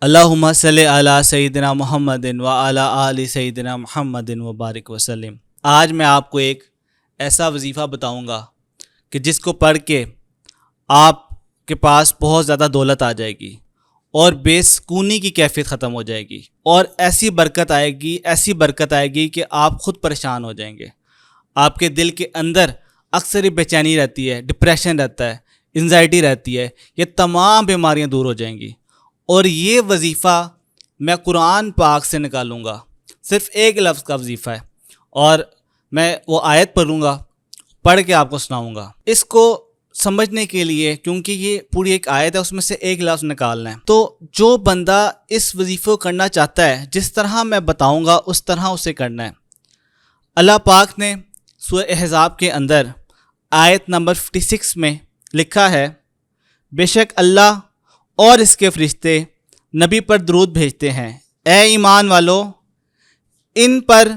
اللہم صلی علی سیدنا محمد و علی آل سیدنا محمد و بارک وسلم۔ آج میں آپ کو ایک ایسا وظیفہ بتاؤں گا کہ جس کو پڑھ کے آپ کے پاس بہت زیادہ دولت آ جائے گی اور بے سکونی کی کیفیت ختم ہو جائے گی، اور ایسی برکت آئے گی کہ آپ خود پریشان ہو جائیں گے۔ آپ کے دل کے اندر اکثر ہی بے چینی رہتی ہے، ڈپریشن رہتا ہے، انزائٹی رہتی ہے، یہ تمام بیماریاں دور ہو جائیں گی۔ اور یہ وظیفہ میں قرآن پاک سے نکالوں گا، صرف ایک لفظ کا وظیفہ ہے، اور میں وہ آیت پڑھوں گا، پڑھ کے آپ کو سناؤں گا۔ اس کو سمجھنے کے لیے، کیونکہ یہ پوری ایک آیت ہے، اس میں سے ایک لفظ نکالنا ہے، تو جو بندہ اس وظیفے کو کرنا چاہتا ہے، جس طرح میں بتاؤں گا اس طرح اسے کرنا ہے۔ اللہ پاک نے سورہ احزاب کے اندر آیت نمبر 56 میں لکھا ہے، بے شک اللہ اور اس کے فرشتے نبی پر درود بھیجتے ہیں، اے ایمان والو ان پر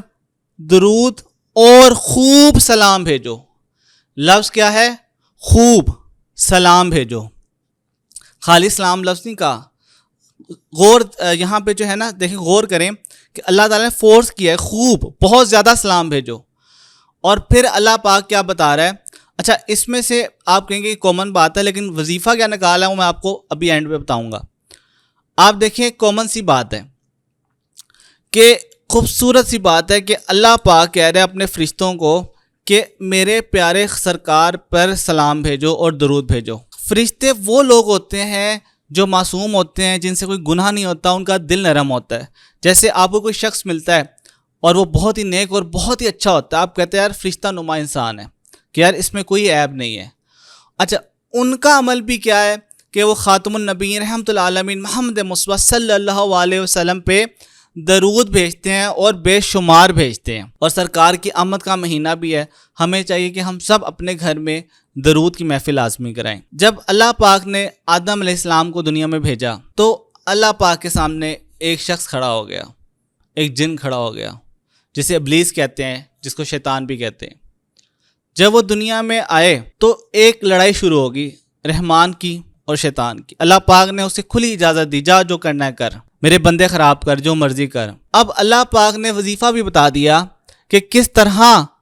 درود اور خوب سلام بھیجو۔ لفظ کیا ہے؟ خوب سلام بھیجو، خالی سلام لفظ نہیں کہا۔ غور یہاں پہ جو ہے نا، دیکھیں غور کریں کہ اللہ تعالیٰ نے فورس کیا ہے، خوب بہت زیادہ سلام بھیجو۔ اور پھر اللہ پاک کیا بتا رہا ہے؟ اچھا، اس میں سے آپ کہیں گے کامن بات ہے، لیکن وظیفہ کیا نکالا ہے وہ میں آپ کو ابھی اینڈ پہ بتاؤں گا۔ آپ دیکھیں کامن سی بات ہے کہ خوبصورت سی بات ہے کہ اللہ پاک کہہ رہے ہیں اپنے فرشتوں کو کہ میرے پیارے سرکار پر سلام بھیجو اور درود بھیجو۔ فرشتے وہ لوگ ہوتے ہیں جو معصوم ہوتے ہیں، جن سے کوئی گناہ نہیں ہوتا، ان کا دل نرم ہوتا ہے۔ جیسے آپ کو کوئی شخص ملتا ہے اور وہ بہت ہی نیک اور بہت ہی اچھا ہوتا ہے، آپ کہتے ہیں یار فرشتہ نما انسان ہے، کہ یار اس میں کوئی عیب نہیں ہے۔ اچھا، ان کا عمل بھی کیا ہے کہ وہ خاتم النبیین رحمۃ العالمین محمد مصطفیٰ صلی اللہ علیہ وسلم پہ درود بھیجتے ہیں اور بے شمار بھیجتے ہیں۔ اور سرکار کی آمد کا مہینہ بھی ہے، ہمیں چاہیے کہ ہم سب اپنے گھر میں درود کی محفل لازمی کرائیں۔ جب اللہ پاک نے آدم علیہ السلام کو دنیا میں بھیجا تو اللہ پاک کے سامنے ایک شخص کھڑا ہو گیا، ایک جن کھڑا ہو گیا، جسے ابلیس کہتے ہیں، جس کو شیطان بھی کہتے ہیں۔ جب وہ دنیا میں آئے تو ایک لڑائی شروع ہوگی رحمان کی اور شیطان کی۔ اللہ پاک نے اسے کھلی اجازت دی، جا جو کرنا ہے کر، میرے بندے خراب کر، جو مرضی کر۔ اب اللہ پاک نے وظیفہ بھی بتا دیا کہ کس طرح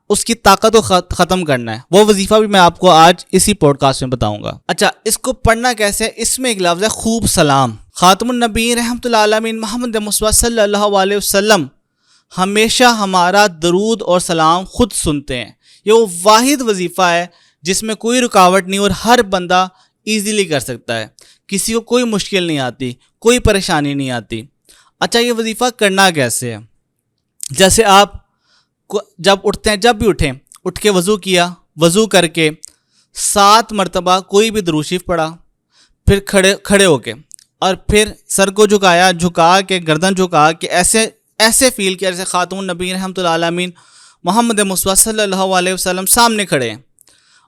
اس کی طاقت کو ختم کرنا ہے۔ وہ وظیفہ بھی میں آپ کو آج اسی پوڈ کاسٹ میں بتاؤں گا۔ اچھا، اس کو پڑھنا کیسے ہے؟ اس میں ایک لفظ ہے خوب سلام۔ خاتم النبیین رحمۃ العالمین محمد مصطفیٰ صلی اللہ علیہ وسلم ہمیشہ ہمارا درود اور سلام خود سنتے ہیں۔ یہ وہ واحد وظیفہ ہے جس میں کوئی رکاوٹ نہیں اور ہر بندہ ایزیلی کر سکتا ہے، کسی کو کوئی مشکل نہیں آتی، کوئی پریشانی نہیں آتی۔ اچھا، یہ وظیفہ کرنا کیسے ہے؟ جیسے آپ جب اٹھتے ہیں، جب بھی اٹھ کے وضو کیا، وضو کر کے 7 مرتبہ کوئی بھی درود شریف پڑھا، پھر کھڑے ہو کے، اور پھر سر کو جھکا کے گردن جھکا کے ایسے فیل کیا جیسے خاتم النبی رحمۃ العالمین محمد مصطفیٰ صلی اللہ علیہ وسلم سامنے کھڑے ہیں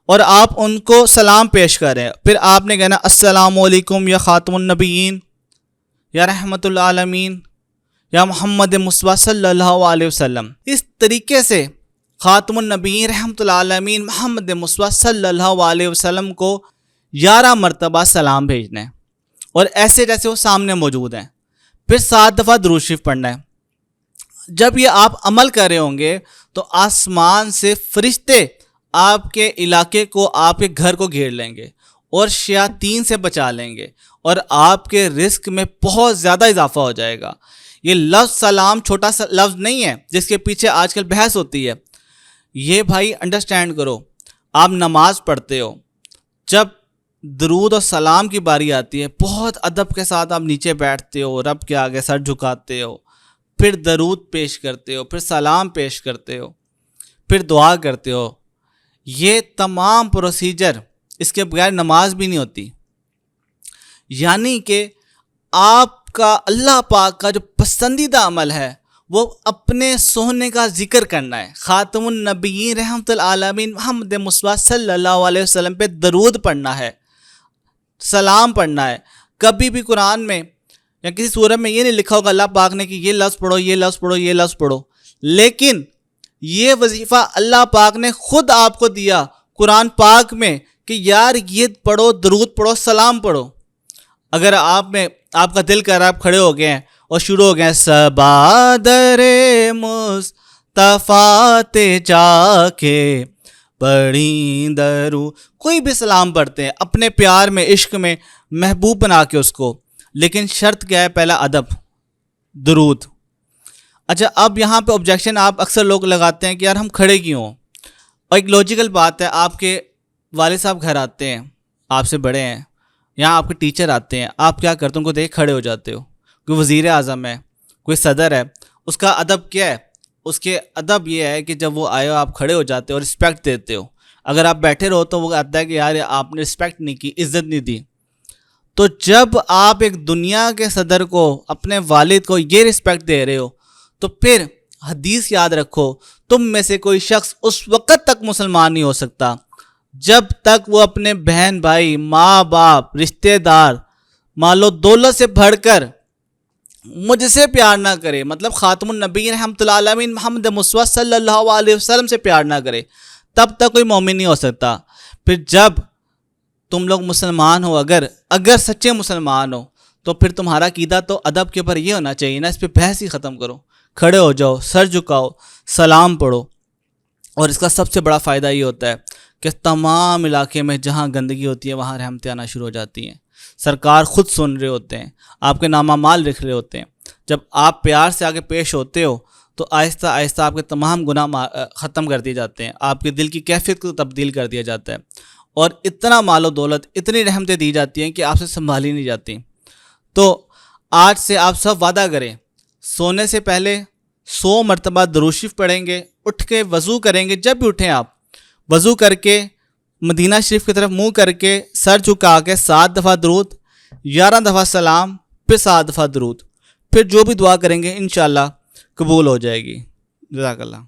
اور آپ ان کو سلام پیش کر رہے ہیں۔ پھر آپ نے کہنا السلام علیکم یا خاتم النبیین یا رحمۃ العالمین یا محمد مصطفیٰ صلی اللہ علیہ وسلم۔ اس طریقے سے خاتم النبیین رحمۃ العالمین محمد مصطفیٰ صلی اللہ علیہ وسلم کو 11 مرتبہ سلام بھیجنا ہے، اور ایسے جیسے وہ سامنے موجود ہیں۔ پھر 7 دفعہ درود شریف پڑھنا ہے۔ جب یہ آپ عمل کر رہے ہوں گے تو آسمان سے فرشتے آپ کے علاقے کو، آپ کے گھر کو گھیر لیں گے اور شیاطین سے بچا لیں گے، اور آپ کے رزق میں بہت زیادہ اضافہ ہو جائے گا۔ یہ لفظ سلام چھوٹا سا لفظ نہیں ہے جس کے پیچھے آج کل بحث ہوتی ہے۔ یہ بھائی انڈرسٹینڈ کرو، آپ نماز پڑھتے ہو، جب درود اور سلام کی باری آتی ہے بہت ادب کے ساتھ آپ نیچے بیٹھتے ہو، رب کے آگے سر جھکاتے ہو، پھر درود پیش کرتے ہو، پھر سلام پیش کرتے ہو، پھر دعا کرتے ہو۔ یہ تمام پروسیجر، اس کے بغیر نماز بھی نہیں ہوتی۔ یعنی کہ آپ کا اللہ پاک کا جو پسندیدہ عمل ہے وہ اپنے سونے کا ذکر کرنا ہے، خاتم النبیین رحمۃ العالمین محمد مصطفیٰ صلی اللہ علیہ وسلم پہ درود پڑھنا ہے، سلام پڑھنا ہے۔ کبھی بھی قرآن میں یا کسی سورہ میں یہ نہیں لکھا ہوگا اللہ پاک نے کہ یہ لفظ پڑھو، یہ لفظ پڑھو، یہ لفظ پڑھو، لیکن یہ وظیفہ اللہ پاک نے خود آپ کو دیا قرآن پاک میں کہ یار یہ پڑھو، درود پڑھو، سلام پڑھو۔ اگر آپ کا دل کر رہا ہے، آپ کھڑے ہو گئے ہیں اور شروع ہو گئے ہیں صبا در مصطفیٰ تے جا کے پڑھی درو، کوئی بھی سلام پڑھتے ہیں اپنے پیار میں، عشق میں محبوب بنا کے اس کو، لیکن شرط کیا ہے؟ پہلا ادب، درود۔ اچھا، اب یہاں پہ آبجیکشن آپ اکثر لوگ لگاتے ہیں کہ یار ہم کھڑے کیوں ہوں؟ اور ایک لاجیکل بات ہے، آپ کے والد صاحب گھر آتے ہیں، آپ سے بڑے ہیں، یہاں آپ کے ٹیچر آتے ہیں، آپ کیا کرتے ہو؟ ان کو دیکھ کھڑے ہو جاتے ہو۔ کوئی وزیر اعظم ہے، کوئی صدر ہے، اس کا ادب کیا ہے؟ اس کے ادب یہ ہے کہ جب وہ آئے ہو آپ کھڑے ہو جاتے ہو اور رسپیکٹ دیتے ہو۔ اگر آپ بیٹھے رہو تو وہ کہتا ہے کہ یار آپ نے رسپیکٹ نہیں کی، عزت نہیں دی۔ تو جب آپ ایک دنیا کے صدر کو، اپنے والد کو یہ رسپیکٹ دے رہے ہو، تو پھر حدیث یاد رکھو، تم میں سے کوئی شخص اس وقت تک مسلمان نہیں ہو سکتا جب تک وہ اپنے بہن بھائی، ماں باپ، رشتہ دار، مال و دولت سے بڑھ کر مجھ سے پیار نہ کرے، مطلب خاتم النبیین رحمۃ اللہ علیہ محمد مصطفیٰ صلی اللہ علیہ وسلم سے پیار نہ کرے، تب تک کوئی مومن نہیں ہو سکتا۔ پھر جب تم لوگ مسلمان ہو، اگر سچے مسلمان ہو، تو پھر تمہارا عقیدہ تو ادب کے اوپر یہ ہونا چاہیے نا، اس پہ بحث ہی ختم کرو، کھڑے ہو جاؤ، سر جھکاؤ، سلام پڑھو۔ اور اس کا سب سے بڑا فائدہ یہ ہوتا ہے کہ تمام علاقے میں جہاں گندگی ہوتی ہے وہاں رحمتیں آنا شروع ہو جاتی ہیں۔ سرکار خود سن رہے ہوتے ہیں، آپ کے نامہ مال لکھ رہے ہوتے ہیں۔ جب آپ پیار سے آگے پیش ہوتے ہو تو آہستہ آہستہ آپ کے تمام گناہ ختم کر دیے جاتے ہیں، آپ کے دل کی کیفیت کو تبدیل کر دیا جاتا ہے، اور اتنا مال و دولت، اتنی رحمتیں دی جاتی ہیں کہ آپ سے سنبھالی نہیں جاتی۔ تو آج سے آپ سب وعدہ کریں، سونے سے پہلے 100 مرتبہ درود شریف پڑھیں گے، اٹھ کے وضو کریں گے، جب بھی اٹھیں آپ وضو کر کے مدینہ شریف کی طرف منہ کر کے سر جھکا کے 7 دفعہ درود، 11 دفعہ سلام، پھر 7 دفعہ درود، پھر جو بھی دعا کریں گے انشاءاللہ قبول ہو جائے گی۔ جزاک اللہ۔